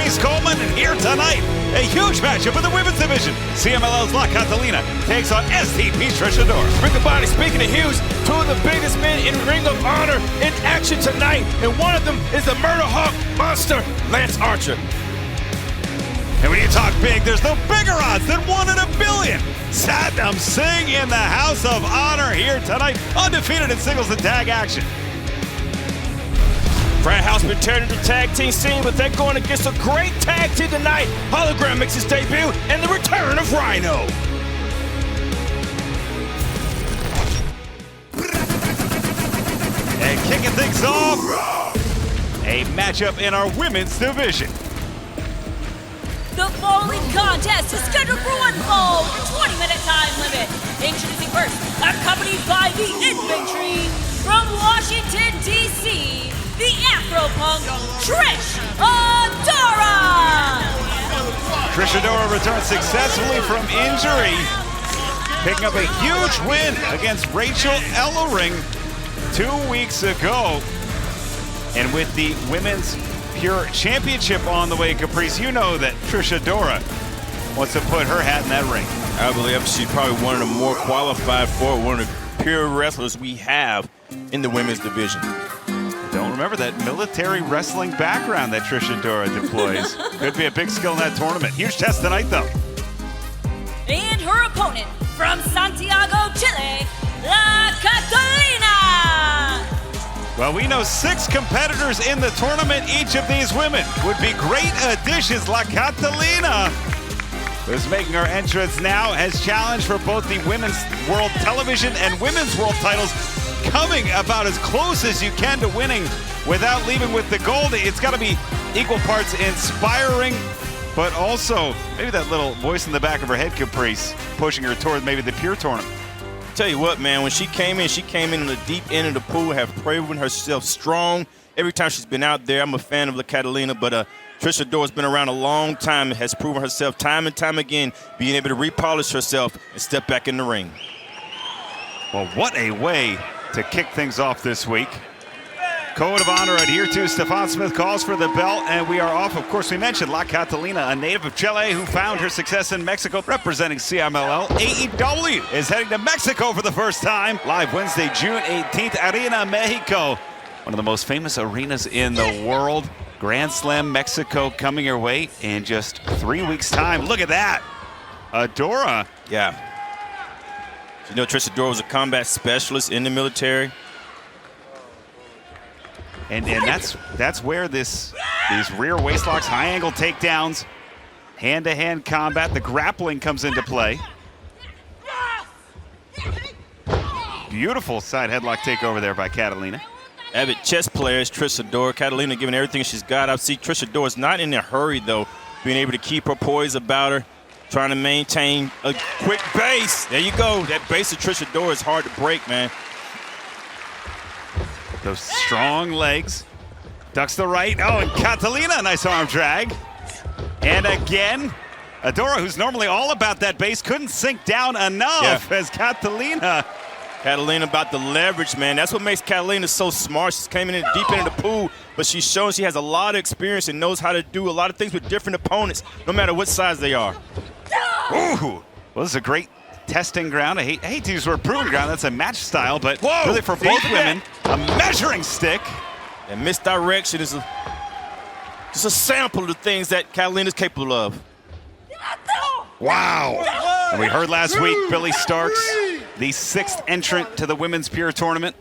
Grace Coleman, and here tonight, a huge matchup in the women's division. CMLL's La Catalina takes on STP's Trish Adora. Riccoboni, speaking of huge, two of the biggest men in Ring of Honor in action tonight, and one of them is the Murder Hawk monster, Lance Archer. And when you talk big, there's no bigger odds than 1 in a billion. Satnam Singh in the House of Honor here tonight, undefeated in singles and tag action. Frat House been tearing the tag team scene, but they're going against a great tag team tonight. Hologram makes his debut, and the return of Rhino. And kicking things off, a matchup in our women's division. The following contest is scheduled for one fall, 20-minute time limit. Introducing first, accompanied by the infantry from Washington, D.C., the Afro-Punk, Trish Adora! Trish Adora returns successfully from injury, picking up a huge win against Rachel Ellering 2 weeks ago. And with the Women's Pure Championship on the way, Caprice, you know that Trish Adora wants to put her hat in that ring. I believe she's probably one of the more qualified for it, one of the pure wrestlers we have in the women's division. Don't remember that military wrestling background that Trish Adora deploys. Could be a big skill in that tournament. Huge test tonight, though. And her opponent from Santiago, Chile, La Catalina! Well, we know 6 competitors in the tournament. Each of these women would be great additions. La Catalina, who's making her entrance now, has challenged for both the Women's World Television and Women's World titles, coming about as close as you can to winning without leaving with the gold. It's got to be equal parts inspiring, but also maybe that little voice in the back of her head, Caprice, pushing her toward maybe the Pure tournament. Tell you what, man, when she came in the deep end of the pool, have proven herself strong. Every time she's been out there, I'm a fan of La Catalina, but Trish Adora's been around a long time and has proven herself time and time again, being able to repolish herself and step back in the ring. Well, what a way to kick things off this week. Code of honor adhered to. Stefan Smith calls for the belt, and we are off. Of course, we mentioned La Catalina, a native of Chile who found her success in Mexico, representing CMLL. AEW is heading to Mexico for the first time. Live Wednesday, June 18th, Arena Mexico. One of the most famous arenas in the world. Grand Slam Mexico coming your way in just 3 weeks' time. Look at that. Adora. Yeah. You know, Trish Adora was a combat specialist in the military. And that's where these rear waist locks, high angle takedowns, hand-to-hand combat, the grappling comes into play. Beautiful side headlock takeover there by Catalina. Avid chess players, Trish Adora. Catalina giving everything she's got. I see Trish Adora's not in a hurry, though, being able to keep her poise about her, trying to maintain a quick base. There you go. That base of Trish Adora is hard to break, man. Those strong legs. Ducks the right. Oh, and Catalina, nice arm drag. And again, Adora, who's normally all about that base, couldn't sink down enough as Catalina about the leverage, man. That's what makes Catalina so smart. She's came in deep into the pool, but she's shown she has a lot of experience and knows how to do a lot of things with different opponents, no matter what size they are. Ooh, well, this is a great testing ground. I hate to use the word proving ground. That's a match style, but really for both women, a measuring stick. And misdirection is just a sample of the things that Catalina's capable of. Wow. And we heard last week, Billy Starks, the 6th entrant to the Women's Pure Tournament.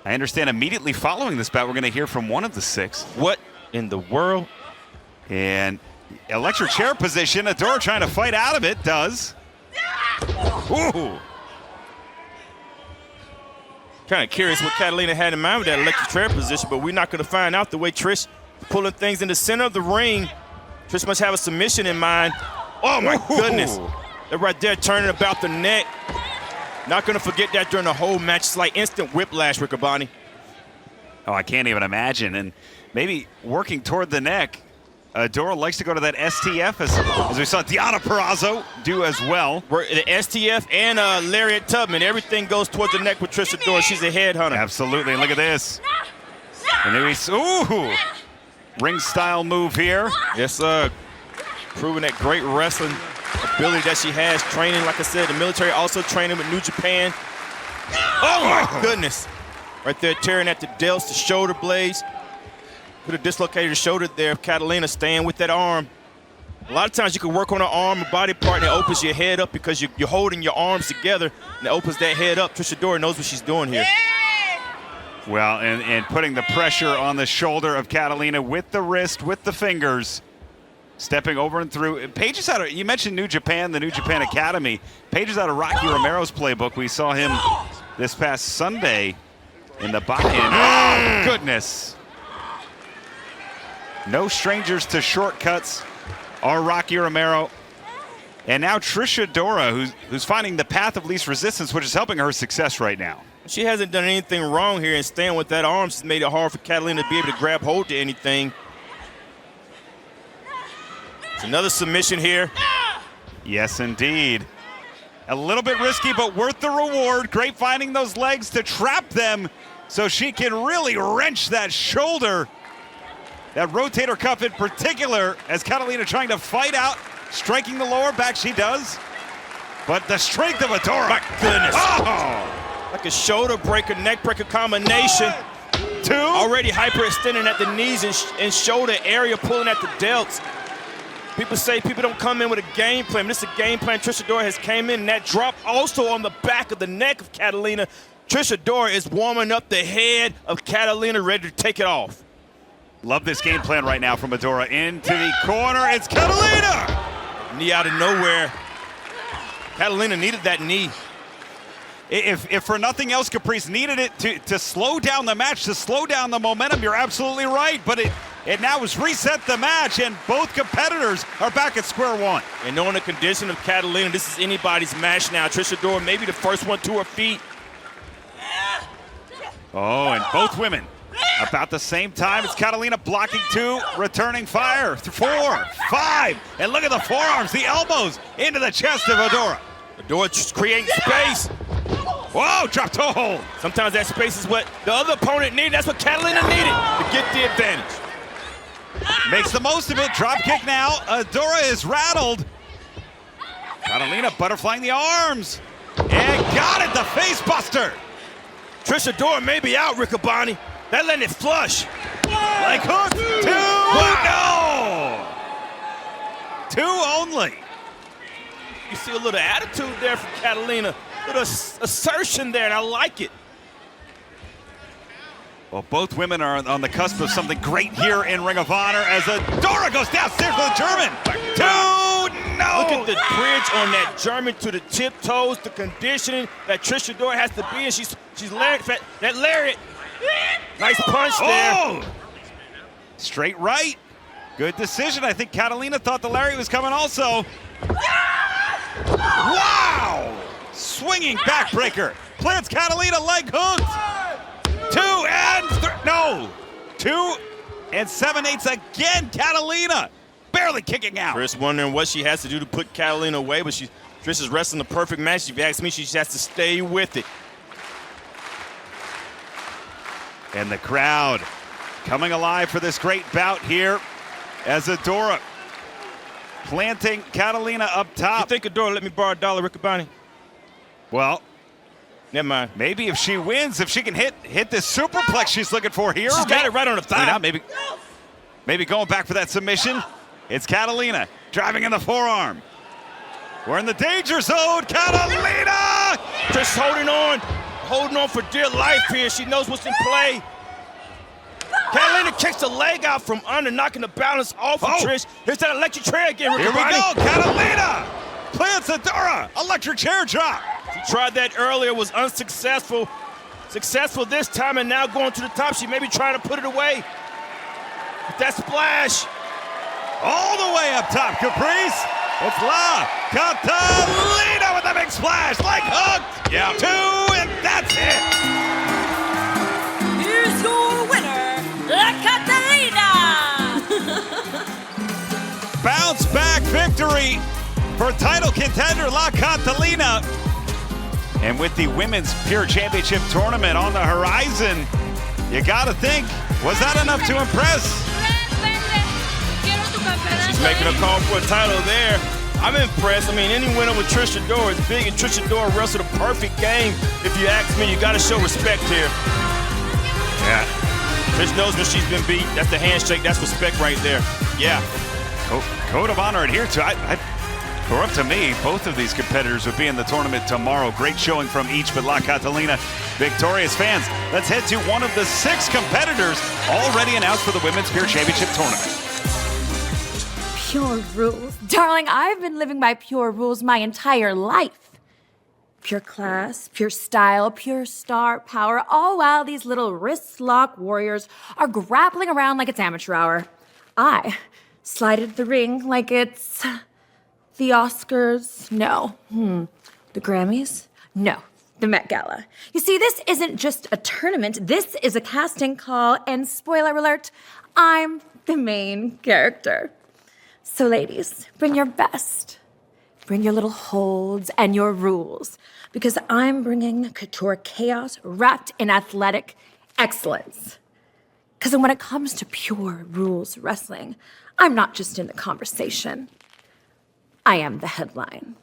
I understand immediately following this bout, we're going to hear from one of the 6. What in the world? And electric chair position. Adora trying to fight out of it, does. Ooh. Kind of curious what Catalina had in mind with that electric chair position, but we're not going to find out the way Trish pulling things in the center of the ring. Trish must have a submission in mind. Oh, my goodness. They're right there turning about the neck. Not going to forget that during the whole match. It's like instant whiplash, Riccoboni. Oh, I can't even imagine. And maybe working toward the neck. Adora likes to go to that STF, as we saw Deonna Purrazzo do as well. The STF and Lariat Tubman, everything goes towards the neck with Trish Adora. She's a headhunter. Absolutely, and look at this. And then ooh! ring style move here. Yes, sir. Proving that great wrestling ability that she has. Training, like I said, the military, also training with New Japan. Oh my goodness. Right there, tearing at the delts, the shoulder blades. Could have dislocated the shoulder there if Catalina staying with that arm. A lot of times you can work on an arm or body part and it opens your head up because you're holding your arms together and it opens that head up. Trish Adora knows what she's doing here. Well, and putting the pressure on the shoulder of Catalina with the wrist, with the fingers. Stepping over and through. Paige is out of, you mentioned New Japan, the New Japan Academy. Paige is out of Rocky Romero's playbook. We saw him this past Sunday in the buy-in. Oh, goodness. No strangers to shortcuts are Rocky Romero. And now Trish Adora, who's finding the path of least resistance, which is helping her success right now. She hasn't done anything wrong here, and staying with that arm has made it hard for Catalina to be able to grab hold to anything. It's another submission here. Yes, indeed. A little bit risky, but worth the reward. Great finding those legs to trap them so she can really wrench that shoulder. That rotator cuff in particular, as Catalina trying to fight out, striking the lower back, she does. But the strength of Adora. My goodness. Oh! Like a shoulder breaker, neck breaker combination. 2. Already hyperextending at the knees and shoulder area, pulling at the delts. People say people don't come in with a game plan. This is a game plan. Trish Adora has came in, and that drop also on the back of the neck of Catalina. Trish Adora is warming up the head of Catalina, ready to take it off. Love this game plan right now from Adora. Into the corner, it's Catalina! Knee out of nowhere. Catalina needed that knee. If for nothing else, Caprice needed it to slow down the match, to slow down the momentum. You're absolutely right, but it now has reset the match, and both competitors are back at square one. And knowing the condition of Catalina, this is anybody's match now. Trish Adora maybe the first one to her feet. Oh, and both women about the same time. It's Catalina blocking 2, returning fire. 4, 5, and look at the forearms, the elbows into the chest of Adora. Adora just creating space. Whoa, drop toe hold. Sometimes that space is what the other opponent needed. That's what Catalina needed to get the advantage. Makes the most of it. Drop kick now. Adora is rattled. Catalina butterflying the arms. And got it, the face buster. Trish Adora may be out, Riccaboni. That letting it flush. Like hook. 2. Wow. No. 2 only. You see a little attitude there from Catalina. A little assertion there, and I like it. Well, both women are on the cusp of something great here in Ring of Honor as Adora goes downstairs for the German. 2, no! Look at the bridge on that German to the tiptoes, the conditioning that Trish Adora has to be in. She's that lariat. Nice punch there. Oh! Straight right. Good decision. I think Catalina thought the lariat was coming also. Wow! Swinging backbreaker. Plants Catalina, leg hooked. 2 and 3. No. 2 and 7/8 again. Catalina barely kicking out. Trish wondering what she has to do to put Catalina away, but Trish is wrestling the perfect match. If you ask me, she just has to stay with it. And the crowd coming alive for this great bout here as Adora planting Catalina up top. You think Adora let me borrow $1, Riccaboni? Well, never mind. maybe if she wins, if she can hit this superplex she's looking for here. She's got it right on the thigh. Maybe going back for that submission. It's Catalina driving in the forearm. We're in the danger zone. Catalina! Trish holding on for dear life here. She knows what's in play. Catalina kicks the leg out from under, knocking the balance off of Trish. Here's that electric chair again, Here we Riccaboni. go. Catalina plants Adora. Electric chair drop. She tried that earlier, was unsuccessful. Successful this time, and now going to the top. She may be trying to put it away. But that splash. All the way up top, Caprice. It's La Catalina with a big splash. Leg hooked. Yeah. 2, and that's it. Here's your winner, La Catalina! Bounce back victory for title contender La Catalina. And with the Women's Pure Championship Tournament on the horizon, you gotta think, was that enough to impress? She's making a call for a title there. I'm impressed. I mean, any winner with Trish Adora is big, and Trish Adora wrestled a perfect game. If you ask me, you got to show respect here. Yeah. Trish knows when she's been beat. That's the handshake. That's respect right there. Yeah. Code of honor adhered to. For up to me, both of these competitors would be in the tournament tomorrow. Great showing from each, but La Catalina victorious. Fans, let's head to one of the 6 competitors already announced for the Women's Pure Championship Tournament. Pure rules. Darling, I've been living by pure rules my entire life. Pure class, pure style, pure star power, all while these little wrist-lock warriors are grappling around like it's amateur hour. I slide into the ring like it's the Oscars. No. The Grammys? No. The Met Gala. You see, this isn't just a tournament. This is a casting call, and spoiler alert, I'm the main character. So ladies, bring your best. Bring your little holds and your rules, because I'm bringing couture chaos wrapped in athletic excellence. Because when it comes to pure rules wrestling, I'm not just in the conversation. I am the headline.